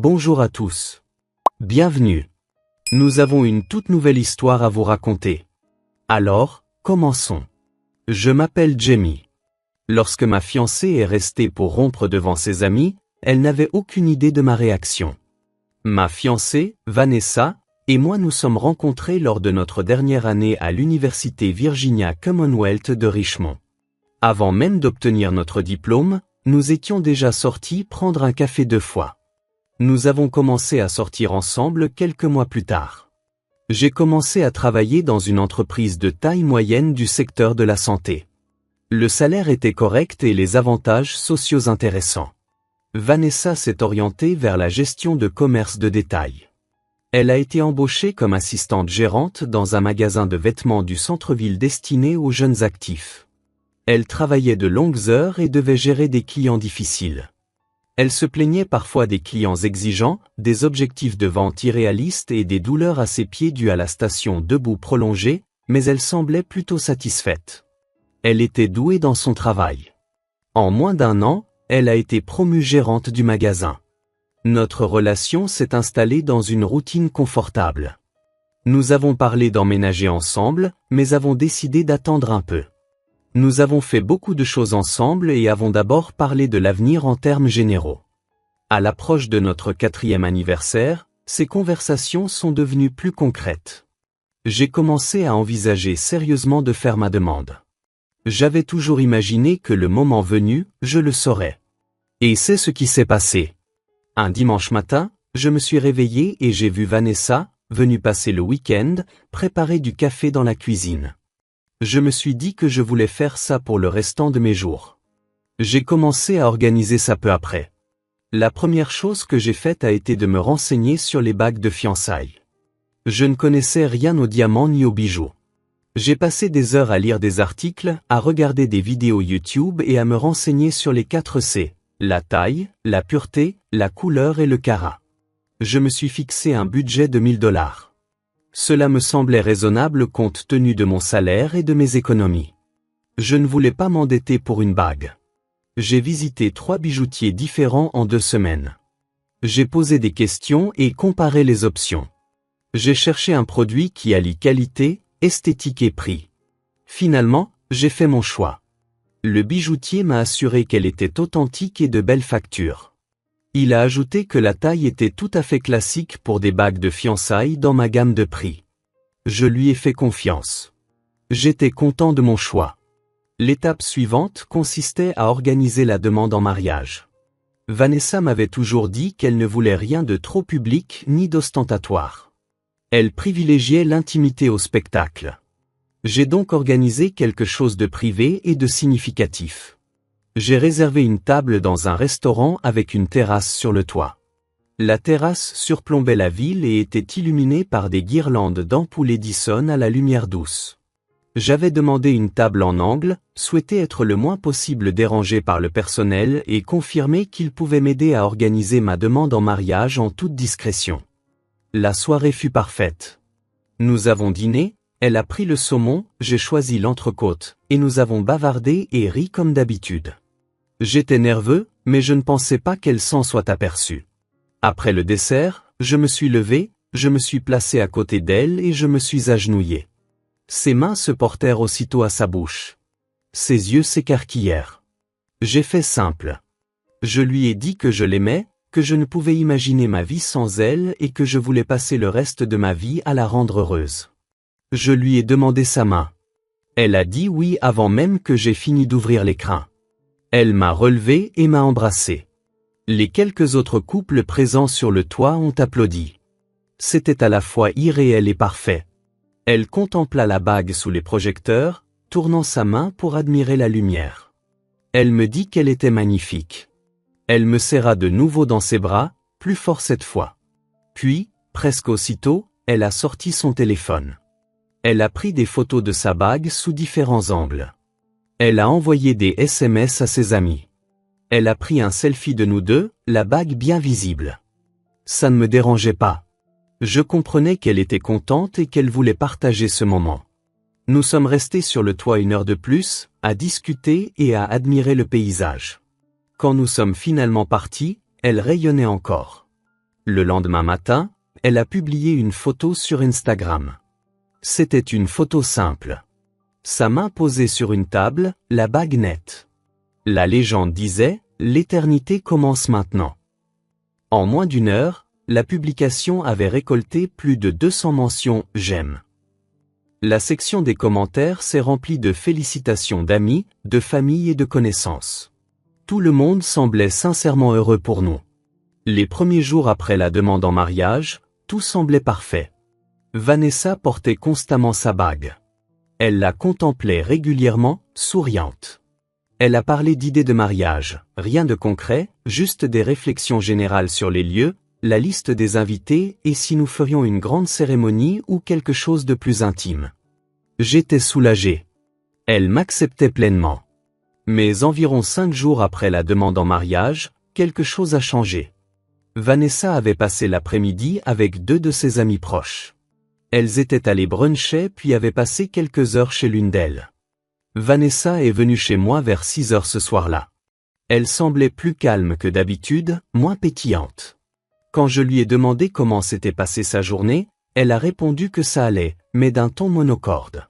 Bonjour à tous. Bienvenue. Nous avons une toute nouvelle histoire à vous raconter. Alors, commençons. Je m'appelle Jamie. Lorsque ma fiancée est restée pour rompre devant ses amis, elle n'avait aucune idée de ma réaction. Ma fiancée, Vanessa, et moi nous sommes rencontrés lors de notre dernière année à l'université Virginia Commonwealth de Richmond. Avant même d'obtenir notre diplôme, nous étions déjà sortis prendre un café 2 fois. Nous avons commencé à sortir ensemble quelques mois plus tard. J'ai commencé à travailler dans une entreprise de taille moyenne du secteur de la santé. Le salaire était correct et les avantages sociaux intéressants. Vanessa s'est orientée vers la gestion de commerce de détail. Elle a été embauchée comme assistante gérante dans un magasin de vêtements du centre-ville destiné aux jeunes actifs. Elle travaillait de longues heures et devait gérer des clients difficiles. Elle se plaignait parfois des clients exigeants, des objectifs de vente irréalistes et des douleurs à ses pieds dues à la station debout prolongée, mais elle semblait plutôt satisfaite. Elle était douée dans son travail. En moins d'1 an, elle a été promue gérante du magasin. Notre relation s'est installée dans une routine confortable. Nous avons parlé d'emménager ensemble, mais avons décidé d'attendre un peu. Nous avons fait beaucoup de choses ensemble et avons d'abord parlé de l'avenir en termes généraux. À l'approche de notre 4e anniversaire, ces conversations sont devenues plus concrètes. J'ai commencé à envisager sérieusement de faire ma demande. J'avais toujours imaginé que le moment venu, je le saurais. Et c'est ce qui s'est passé. Un dimanche matin, je me suis réveillé et j'ai vu Vanessa, venue passer le week-end, préparer du café dans la cuisine. Je me suis dit que je voulais faire ça pour le restant de mes jours. J'ai commencé à organiser ça peu après. La première chose que j'ai faite a été de me renseigner sur les bagues de fiançailles. Je ne connaissais rien aux diamants ni aux bijoux. J'ai passé des heures à lire des articles, à regarder des vidéos YouTube et à me renseigner sur les 4 C, la taille, la pureté, la couleur et le carat. Je me suis fixé un budget de $1000. Cela me semblait raisonnable compte tenu de mon salaire et de mes économies. Je ne voulais pas m'endetter pour une bague. J'ai visité 3 bijoutiers différents en 2 semaines. J'ai posé des questions et comparé les options. J'ai cherché un produit qui allie qualité, esthétique et prix. Finalement, j'ai fait mon choix. Le bijoutier m'a assuré qu'elle était authentique et de belle facture. Il a ajouté que la taille était tout à fait classique pour des bagues de fiançailles dans ma gamme de prix. Je lui ai fait confiance. J'étais content de mon choix. L'étape suivante consistait à organiser la demande en mariage. Vanessa m'avait toujours dit qu'elle ne voulait rien de trop public ni d'ostentatoire. Elle privilégiait l'intimité au spectacle. J'ai donc organisé quelque chose de privé et de significatif. J'ai réservé une table dans un restaurant avec une terrasse sur le toit. La terrasse surplombait la ville et était illuminée par des guirlandes d'ampoules Edison à la lumière douce. J'avais demandé une table en angle, souhaité être le moins possible dérangé par le personnel et confirmé qu'il pouvait m'aider à organiser ma demande en mariage en toute discrétion. La soirée fut parfaite. Nous avons dîné, elle a pris le saumon, j'ai choisi l'entrecôte, et nous avons bavardé et ri comme d'habitude. J'étais nerveux, mais je ne pensais pas qu'elle s'en soit aperçue. Après le dessert, je me suis levé, je me suis placé à côté d'elle et je me suis agenouillé. Ses mains se portèrent aussitôt à sa bouche. Ses yeux s'écarquillèrent. J'ai fait simple. Je lui ai dit que je l'aimais, que je ne pouvais imaginer ma vie sans elle et que je voulais passer le reste de ma vie à la rendre heureuse. Je lui ai demandé sa main. Elle a dit oui avant même que j'aie fini d'ouvrir l'écrin. Elle m'a relevé et m'a embrassé. Les quelques autres couples présents sur le toit ont applaudi. C'était à la fois irréel et parfait. Elle contempla la bague sous les projecteurs, tournant sa main pour admirer la lumière. Elle me dit qu'elle était magnifique. Elle me serra de nouveau dans ses bras, plus fort cette fois. Puis, presque aussitôt, elle a sorti son téléphone. Elle a pris des photos de sa bague sous différents angles. Elle a envoyé des SMS à ses amis. Elle a pris un selfie de nous deux, la bague bien visible. Ça ne me dérangeait pas. Je comprenais qu'elle était contente et qu'elle voulait partager ce moment. Nous sommes restés sur le toit 1 heure de plus, à discuter et à admirer le paysage. Quand nous sommes finalement partis, elle rayonnait encore. Le lendemain matin, elle a publié une photo sur Instagram. C'était une photo simple. Sa main posée sur une table, la bague nette. La légende disait, l'éternité commence maintenant. En moins d'une heure, la publication avait récolté plus de 200 mentions « j'aime ». La section des commentaires s'est remplie de félicitations d'amis, de famille et de connaissances. Tout le monde semblait sincèrement heureux pour nous. Les premiers jours après la demande en mariage, tout semblait parfait. Vanessa portait constamment sa bague. Elle la contemplait régulièrement, souriante. Elle a parlé d'idées de mariage, rien de concret, juste des réflexions générales sur les lieux, la liste des invités et si nous ferions une grande cérémonie ou quelque chose de plus intime. J'étais soulagé. Elle m'acceptait pleinement. Mais environ 5 jours après la demande en mariage, quelque chose a changé. Vanessa avait passé l'après-midi avec 2 de ses amies proches. Elles étaient allées bruncher puis avaient passé quelques heures chez l'une d'elles. Vanessa est venue chez moi vers 6 heures ce soir-là. Elle semblait plus calme que d'habitude, moins pétillante. Quand je lui ai demandé comment s'était passée sa journée, elle a répondu que ça allait, mais d'un ton monocorde.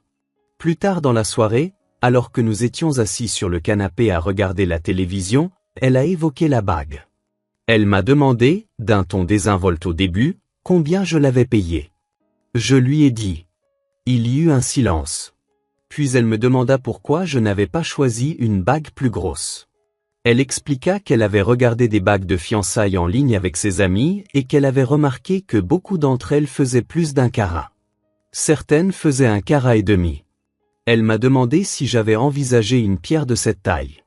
Plus tard dans la soirée, alors que nous étions assis sur le canapé à regarder la télévision, elle a évoqué la bague. Elle m'a demandé, d'un ton désinvolte au début, combien je l'avais payée. Je lui ai dit. Il y eut un silence. Puis elle me demanda pourquoi je n'avais pas choisi une bague plus grosse. Elle expliqua qu'elle avait regardé des bagues de fiançailles en ligne avec ses amies et qu'elle avait remarqué que beaucoup d'entre elles faisaient plus d'1 carat. Certaines faisaient 1,5 carat. Elle m'a demandé si j'avais envisagé une pierre de cette taille.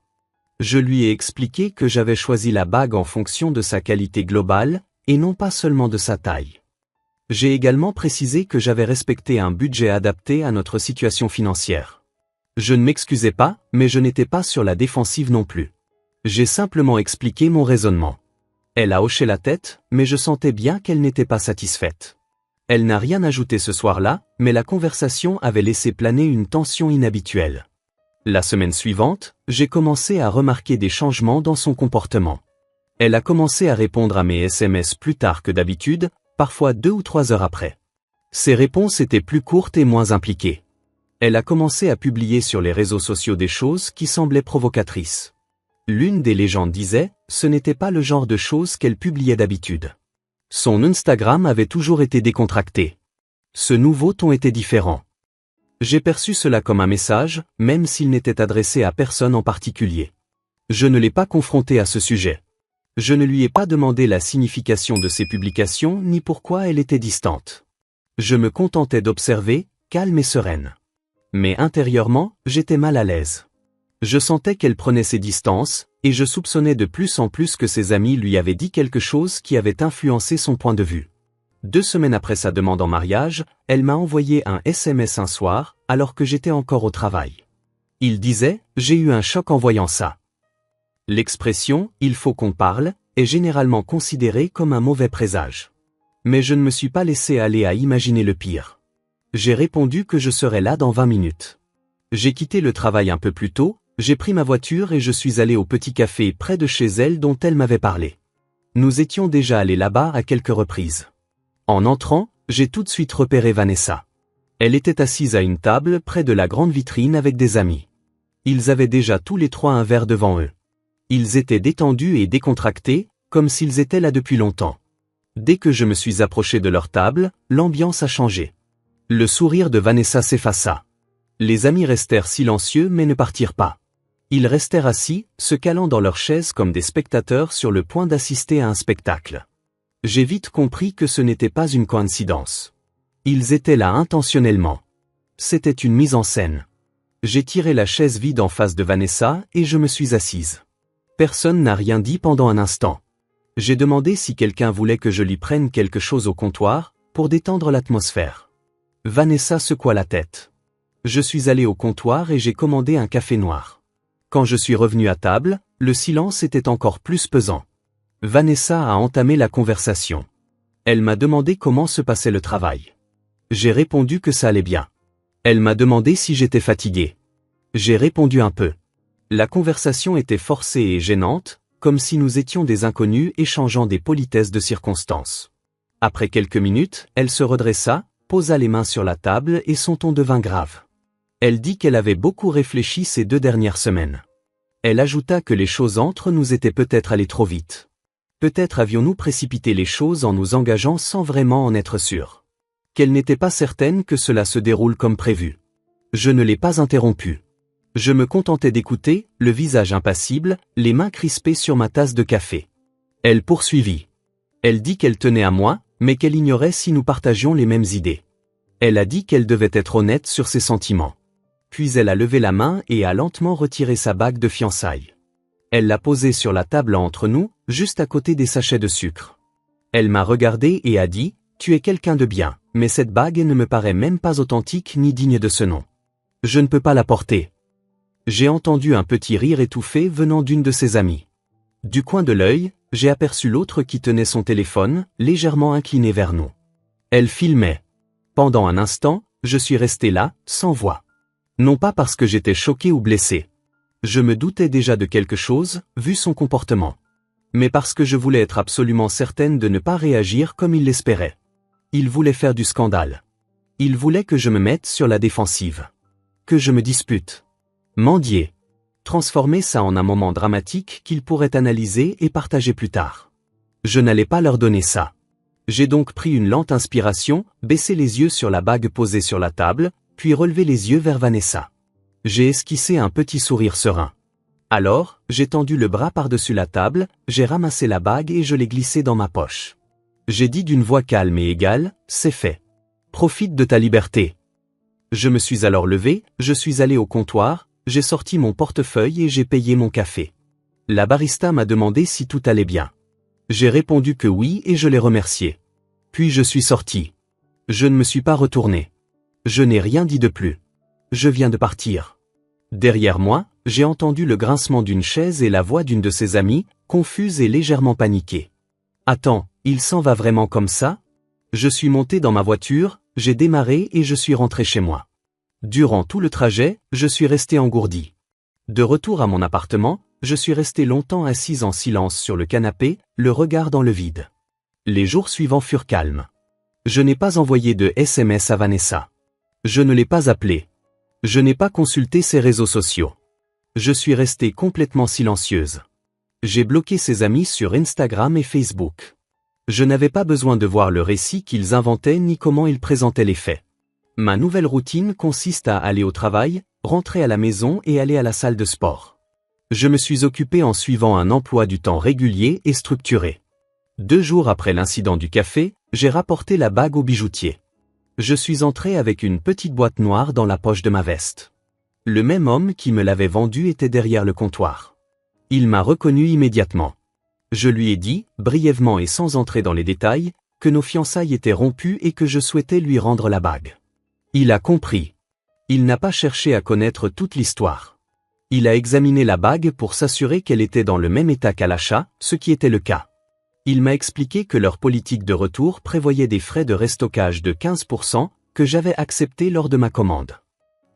Je lui ai expliqué que j'avais choisi la bague en fonction de sa qualité globale, et non pas seulement de sa taille. J'ai également précisé que j'avais respecté un budget adapté à notre situation financière. Je ne m'excusais pas, mais je n'étais pas sur la défensive non plus. J'ai simplement expliqué mon raisonnement. Elle a hoché la tête, mais je sentais bien qu'elle n'était pas satisfaite. Elle n'a rien ajouté ce soir-là, mais la conversation avait laissé planer une tension inhabituelle. La semaine suivante, j'ai commencé à remarquer des changements dans son comportement. Elle a commencé à répondre à mes SMS plus tard que d'habitude, parfois 2 ou 3 heures après. Ses réponses étaient plus courtes et moins impliquées. Elle a commencé à publier sur les réseaux sociaux des choses qui semblaient provocatrices. L'une des légendes disait, ce n'était pas le genre de choses qu'elle publiait d'habitude. Son Instagram avait toujours été décontracté. Ce nouveau ton était différent. J'ai perçu cela comme un message, même s'il n'était adressé à personne en particulier. Je ne l'ai pas confronté à ce sujet. Je ne lui ai pas demandé la signification de ses publications ni pourquoi elle était distante. Je me contentais d'observer, calme et sereine. Mais intérieurement, j'étais mal à l'aise. Je sentais qu'elle prenait ses distances, et je soupçonnais de plus en plus que ses amis lui avaient dit quelque chose qui avait influencé son point de vue. 2 semaines après sa demande en mariage, elle m'a envoyé un SMS un soir, alors que j'étais encore au travail. Il disait, j'ai eu un choc en voyant ça. L'expression « il faut qu'on parle » est généralement considérée comme un mauvais présage. Mais je ne me suis pas laissé aller à imaginer le pire. J'ai répondu que je serais là dans 20 minutes. J'ai quitté le travail un peu plus tôt, j'ai pris ma voiture et je suis allé au petit café près de chez elle dont elle m'avait parlé. Nous étions déjà allés là-bas à quelques reprises. En entrant, j'ai tout de suite repéré Vanessa. Elle était assise à une table près de la grande vitrine avec des amis. Ils avaient déjà tous les 3 un verre devant eux. Ils étaient détendus et décontractés, comme s'ils étaient là depuis longtemps. Dès que je me suis approché de leur table, l'ambiance a changé. Le sourire de Vanessa s'effaça. Les amis restèrent silencieux mais ne partirent pas. Ils restèrent assis, se calant dans leurs chaises comme des spectateurs sur le point d'assister à un spectacle. J'ai vite compris que ce n'était pas une coïncidence. Ils étaient là intentionnellement. C'était une mise en scène. J'ai tiré la chaise vide en face de Vanessa et je me suis assise. Personne n'a rien dit pendant un instant. J'ai demandé si quelqu'un voulait que je lui prenne quelque chose au comptoir, pour détendre l'atmosphère. Vanessa secoua la tête. Je suis allé au comptoir et j'ai commandé un café noir. Quand je suis revenu à table, le silence était encore plus pesant. Vanessa a entamé la conversation. Elle m'a demandé comment se passait le travail. J'ai répondu que ça allait bien. Elle m'a demandé si j'étais fatigué. J'ai répondu un peu. La conversation était forcée et gênante, comme si nous étions des inconnus échangeant des politesses de circonstance. Après quelques minutes, elle se redressa, posa les mains sur la table et son ton devint grave. Elle dit qu'elle avait beaucoup réfléchi ces 2 dernières semaines. Elle ajouta que les choses entre nous étaient peut-être allées trop vite. Peut-être avions-nous précipité les choses en nous engageant sans vraiment en être sûrs. Qu'elle n'était pas certaine que cela se déroule comme prévu. Je ne l'ai pas interrompue. Je me contentais d'écouter, le visage impassible, les mains crispées sur ma tasse de café. Elle poursuivit. Elle dit qu'elle tenait à moi, mais qu'elle ignorait si nous partagions les mêmes idées. Elle a dit qu'elle devait être honnête sur ses sentiments. Puis elle a levé la main et a lentement retiré sa bague de fiançailles. Elle l'a posée sur la table entre nous, juste à côté des sachets de sucre. Elle m'a regardé et a dit « Tu es quelqu'un de bien, mais cette bague ne me paraît même pas authentique ni digne de ce nom. Je ne peux pas la porter. » J'ai entendu un petit rire étouffé venant d'une de ses amies. Du coin de l'œil, j'ai aperçu l'autre qui tenait son téléphone, légèrement incliné vers nous. Elle filmait. Pendant un instant, je suis resté là, sans voix. Non pas parce que j'étais choqué ou blessé. Je me doutais déjà de quelque chose, vu son comportement. Mais parce que je voulais être absolument certaine de ne pas réagir comme il l'espérait. Il voulait faire du scandale. Il voulait que je me mette sur la défensive. Que je me dispute. Mendier. Transformer ça en un moment dramatique qu'il pourrait analyser et partager plus tard. Je n'allais pas leur donner ça. J'ai donc pris une lente inspiration, baissé les yeux sur la bague posée sur la table, puis relevé les yeux vers Vanessa. J'ai esquissé un petit sourire serein. Alors, j'ai tendu le bras par-dessus la table, j'ai ramassé la bague et je l'ai glissée dans ma poche. J'ai dit d'une voix calme et égale, « C'est fait. Profite de ta liberté. » Je me suis alors levé, je suis allé au comptoir, j'ai sorti mon portefeuille et j'ai payé mon café. La barista m'a demandé si tout allait bien. J'ai répondu que oui et je l'ai remercié. Puis je suis sorti. Je ne me suis pas retourné. Je n'ai rien dit de plus. Je viens de partir. Derrière moi, j'ai entendu le grincement d'une chaise et la voix d'une de ses amies, confuse et légèrement paniquée. « Attends, il s'en va vraiment comme ça ?» Je suis monté dans ma voiture, j'ai démarré et je suis rentré chez moi. Durant tout le trajet, je suis resté engourdi. De retour à mon appartement, je suis resté longtemps assis en silence sur le canapé, le regard dans le vide. Les jours suivants furent calmes. Je n'ai pas envoyé de SMS à Vanessa. Je ne l'ai pas appelée. Je n'ai pas consulté ses réseaux sociaux. Je suis restée complètement silencieuse. J'ai bloqué ses amis sur Instagram et Facebook. Je n'avais pas besoin de voir le récit qu'ils inventaient ni comment ils présentaient les faits. Ma nouvelle routine consiste à aller au travail, rentrer à la maison et aller à la salle de sport. Je me suis occupé en suivant un emploi du temps régulier et structuré. 2 jours après l'incident du café, j'ai rapporté la bague au bijoutier. Je suis entré avec une petite boîte noire dans la poche de ma veste. Le même homme qui me l'avait vendue était derrière le comptoir. Il m'a reconnu immédiatement. Je lui ai dit, brièvement et sans entrer dans les détails, que nos fiançailles étaient rompues et que je souhaitais lui rendre la bague. Il a compris. Il n'a pas cherché à connaître toute l'histoire. Il a examiné la bague pour s'assurer qu'elle était dans le même état qu'à l'achat, ce qui était le cas. Il m'a expliqué que leur politique de retour prévoyait des frais de restockage de 15%, que j'avais accepté lors de ma commande.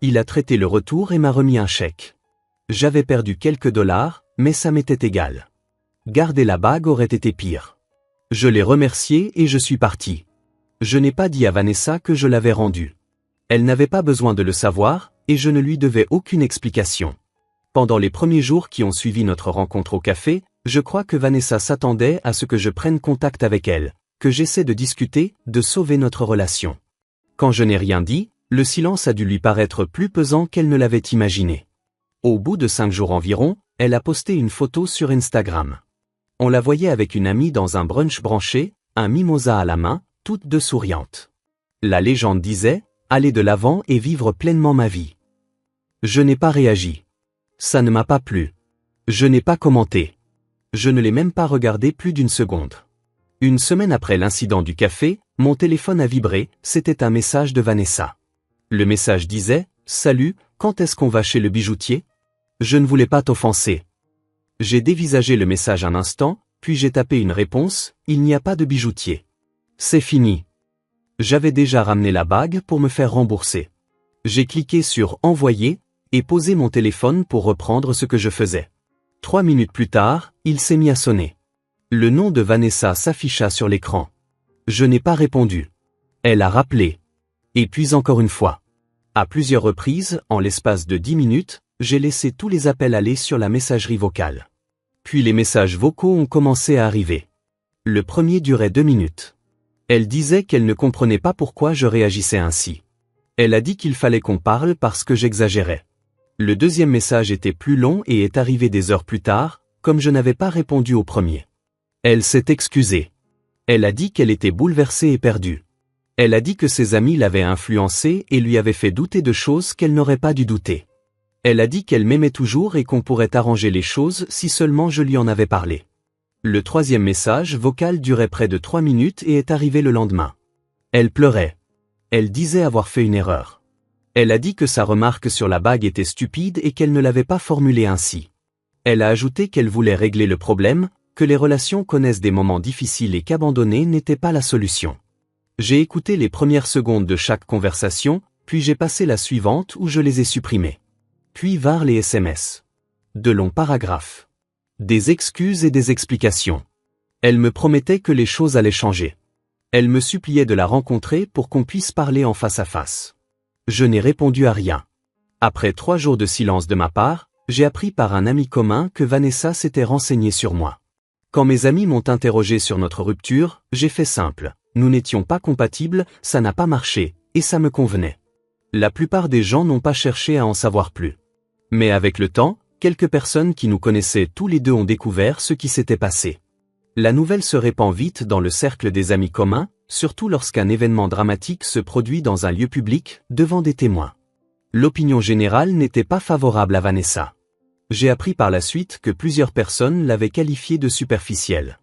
Il a traité le retour et m'a remis un chèque. J'avais perdu quelques dollars, mais ça m'était égal. Garder la bague aurait été pire. Je l'ai remercié et je suis parti. Je n'ai pas dit à Vanessa que je l'avais rendue. Elle n'avait pas besoin de le savoir, et je ne lui devais aucune explication. Pendant les premiers jours qui ont suivi notre rencontre au café, je crois que Vanessa s'attendait à ce que je prenne contact avec elle, que j'essaie de discuter, de sauver notre relation. Quand je n'ai rien dit, le silence a dû lui paraître plus pesant qu'elle ne l'avait imaginé. Au bout de 5 jours environ, elle a posté une photo sur Instagram. On la voyait avec une amie dans un brunch branché, un mimosa à la main, toutes deux souriantes. La légende disait « Aller de l'avant et vivre pleinement ma vie ». Je n'ai pas réagi. Ça ne m'a pas plu. Je n'ai pas commenté. Je ne l'ai même pas regardé plus d'1 seconde. Une semaine après l'incident du café, mon téléphone a vibré, c'était un message de Vanessa. Le message disait « Salut, quand est-ce qu'on va chez le bijoutier ? Je ne voulais pas t'offenser. » J'ai dévisagé le message un instant, puis j'ai tapé une réponse « Il n'y a pas de bijoutier. C'est fini. » J'avais déjà ramené la bague pour me faire rembourser. J'ai cliqué sur « Envoyer » et posé mon téléphone pour reprendre ce que je faisais. 3 minutes plus tard, il s'est mis à sonner. Le nom de Vanessa s'afficha sur l'écran. Je n'ai pas répondu. Elle a rappelé. Et puis encore une fois. À plusieurs reprises, en l'espace de 10 minutes, j'ai laissé tous les appels aller sur la messagerie vocale. Puis les messages vocaux ont commencé à arriver. Le premier durait 2 minutes. Elle disait qu'elle ne comprenait pas pourquoi je réagissais ainsi. Elle a dit qu'il fallait qu'on parle parce que j'exagérais. Le deuxième message était plus long et est arrivé des heures plus tard, comme je n'avais pas répondu au premier. Elle s'est excusée. Elle a dit qu'elle était bouleversée et perdue. Elle a dit que ses amis l'avaient influencée et lui avaient fait douter de choses qu'elle n'aurait pas dû douter. Elle a dit qu'elle m'aimait toujours et qu'on pourrait arranger les choses si seulement je lui en avais parlé. Le troisième message vocal durait près de 3 minutes et est arrivé le lendemain. Elle pleurait. Elle disait avoir fait une erreur. Elle a dit que sa remarque sur la bague était stupide et qu'elle ne l'avait pas formulée ainsi. Elle a ajouté qu'elle voulait régler le problème, que les relations connaissent des moments difficiles et qu'abandonner n'était pas la solution. J'ai écouté les premières secondes de chaque conversation, puis j'ai passé la suivante où je les ai supprimées. Puis vinrent les SMS. De longs paragraphes. Des excuses et des explications. Elle me promettait que les choses allaient changer. Elle me suppliait de la rencontrer pour qu'on puisse parler en face à face. Je n'ai répondu à rien. Après 3 jours de silence de ma part, j'ai appris par un ami commun que Vanessa s'était renseignée sur moi. Quand mes amis m'ont interrogé sur notre rupture, j'ai fait simple. Nous n'étions pas compatibles, ça n'a pas marché, et ça me convenait. La plupart des gens n'ont pas cherché à en savoir plus. Mais avec le temps, quelques personnes qui nous connaissaient tous les deux ont découvert ce qui s'était passé. La nouvelle se répand vite dans le cercle des amis communs, surtout lorsqu'un événement dramatique se produit dans un lieu public, devant des témoins. L'opinion générale n'était pas favorable à Vanessa. J'ai appris par la suite que plusieurs personnes l'avaient qualifiée de superficielle.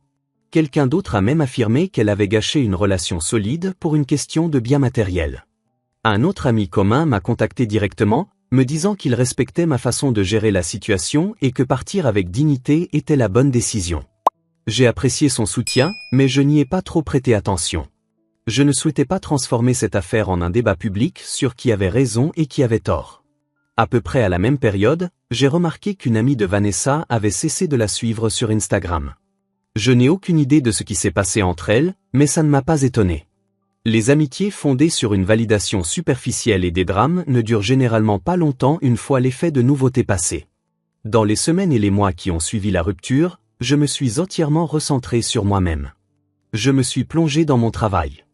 Quelqu'un d'autre a même affirmé qu'elle avait gâché une relation solide pour une question de biens matériels. Un autre ami commun m'a contacté directement, me disant qu'il respectait ma façon de gérer la situation et que partir avec dignité était la bonne décision. J'ai apprécié son soutien, mais je n'y ai pas trop prêté attention. Je ne souhaitais pas transformer cette affaire en un débat public sur qui avait raison et qui avait tort. À peu près à la même période, j'ai remarqué qu'une amie de Vanessa avait cessé de la suivre sur Instagram. Je n'ai aucune idée de ce qui s'est passé entre elles, mais ça ne m'a pas étonné. Les amitiés fondées sur une validation superficielle et des drames ne durent généralement pas longtemps une fois l'effet de nouveauté passé. Dans les semaines et les mois qui ont suivi la rupture, je me suis entièrement recentré sur moi-même. Je me suis plongé dans mon travail.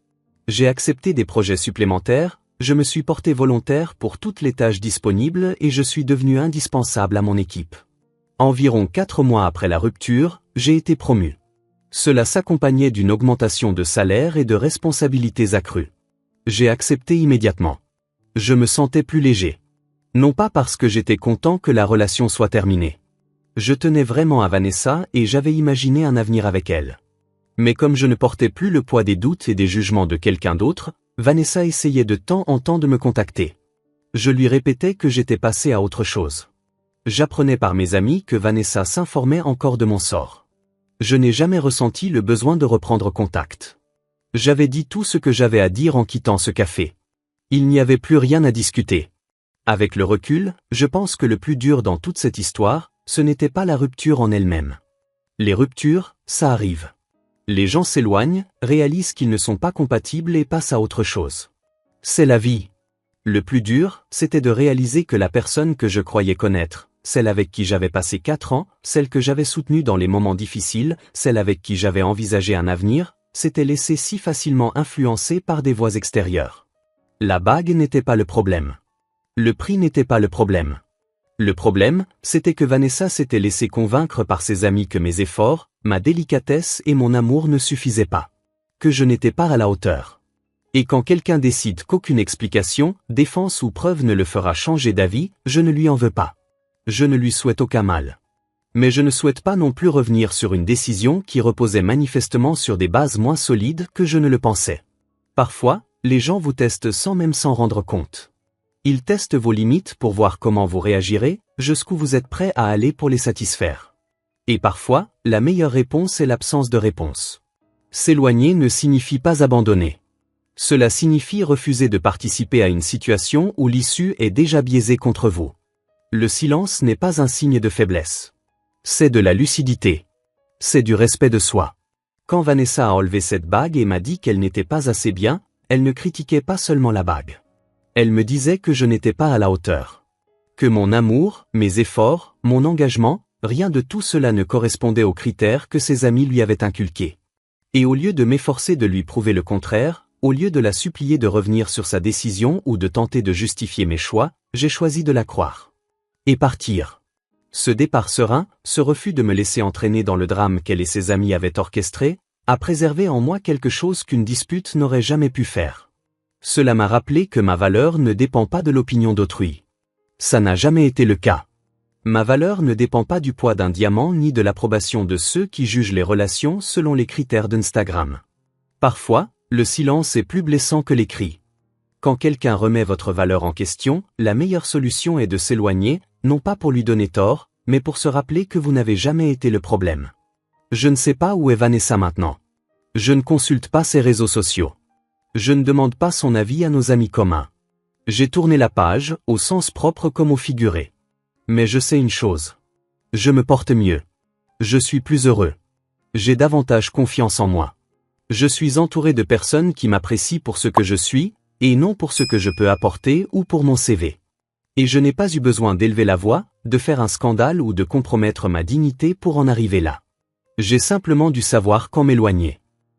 J'ai accepté des projets supplémentaires, je me suis porté volontaire pour toutes les tâches disponibles et je suis devenu indispensable à mon équipe. Environ 4 mois après la rupture, j'ai été promu. Cela s'accompagnait d'une augmentation de salaire et de responsabilités accrues. J'ai accepté immédiatement. Je me sentais plus léger. Non pas parce que j'étais content que la relation soit terminée. Je tenais vraiment à Vanessa et j'avais imaginé un avenir avec elle. Mais comme je ne portais plus le poids des doutes et des jugements de quelqu'un d'autre, Vanessa essayait de temps en temps de me contacter. Je lui répétais que j'étais passé à autre chose. J'apprenais par mes amis que Vanessa s'informait encore de mon sort. Je n'ai jamais ressenti le besoin de reprendre contact. J'avais dit tout ce que j'avais à dire en quittant ce café. Il n'y avait plus rien à discuter. Avec le recul, je pense que le plus dur dans toute cette histoire, ce n'était pas la rupture en elle-même. Les ruptures, ça arrive. Les gens s'éloignent, réalisent qu'ils ne sont pas compatibles et passent à autre chose. C'est la vie. Le plus dur, c'était de réaliser que la personne que je croyais connaître, celle avec qui j'avais passé 4 ans, celle que j'avais soutenue dans les moments difficiles, celle avec qui j'avais envisagé un avenir, s'était laissée si facilement influencer par des voix extérieures. La bague n'était pas le problème. Le prix n'était pas le problème. Le problème, c'était que Vanessa s'était laissée convaincre par ses amis que mes efforts, ma délicatesse et mon amour ne suffisaient pas. Que je n'étais pas à la hauteur. Et quand quelqu'un décide qu'aucune explication, défense ou preuve ne le fera changer d'avis, je ne lui en veux pas. Je ne lui souhaite aucun mal. Mais je ne souhaite pas non plus revenir sur une décision qui reposait manifestement sur des bases moins solides que je ne le pensais. Parfois, les gens vous testent sans même s'en rendre compte. Ils testent vos limites pour voir comment vous réagirez, jusqu'où vous êtes prêt à aller pour les satisfaire. Et parfois, la meilleure réponse est l'absence de réponse. S'éloigner ne signifie pas abandonner. Cela signifie refuser de participer à une situation où l'issue est déjà biaisée contre vous. Le silence n'est pas un signe de faiblesse. C'est de la lucidité. C'est du respect de soi. Quand Vanessa a enlevé cette bague et m'a dit qu'elle n'était pas assez bien, elle ne critiquait pas seulement la bague. Elle me disait que je n'étais pas à la hauteur. Que mon amour, mes efforts, mon engagement, rien de tout cela ne correspondait aux critères que ses amis lui avaient inculqués. Et au lieu de m'efforcer de lui prouver le contraire, au lieu de la supplier de revenir sur sa décision ou de tenter de justifier mes choix, j'ai choisi de la croire. Et partir. Ce départ serein, ce refus de me laisser entraîner dans le drame qu'elle et ses amis avaient orchestré, a préservé en moi quelque chose qu'une dispute n'aurait jamais pu faire. Cela m'a rappelé que ma valeur ne dépend pas de l'opinion d'autrui. Ça n'a jamais été le cas. Ma valeur ne dépend pas du poids d'un diamant ni de l'approbation de ceux qui jugent les relations selon les critères d'Instagram. Parfois, le silence est plus blessant que les cris. Quand quelqu'un remet votre valeur en question, la meilleure solution est de s'éloigner, non pas pour lui donner tort, mais pour se rappeler que vous n'avez jamais été le problème. Je ne sais pas où est Vanessa maintenant. Je ne consulte pas ses réseaux sociaux. Je ne demande pas son avis à nos amis communs. J'ai tourné la page, au sens propre comme au figuré. Mais je sais une chose. Je me porte mieux. Je suis plus heureux. J'ai davantage confiance en moi. Je suis entouré de personnes qui m'apprécient pour ce que je suis, et non pour ce que je peux apporter ou pour mon CV. Et je n'ai pas eu besoin d'élever la voix, de faire un scandale ou de compromettre ma dignité pour en arriver là. J'ai simplement dû savoir quand m'éloigner.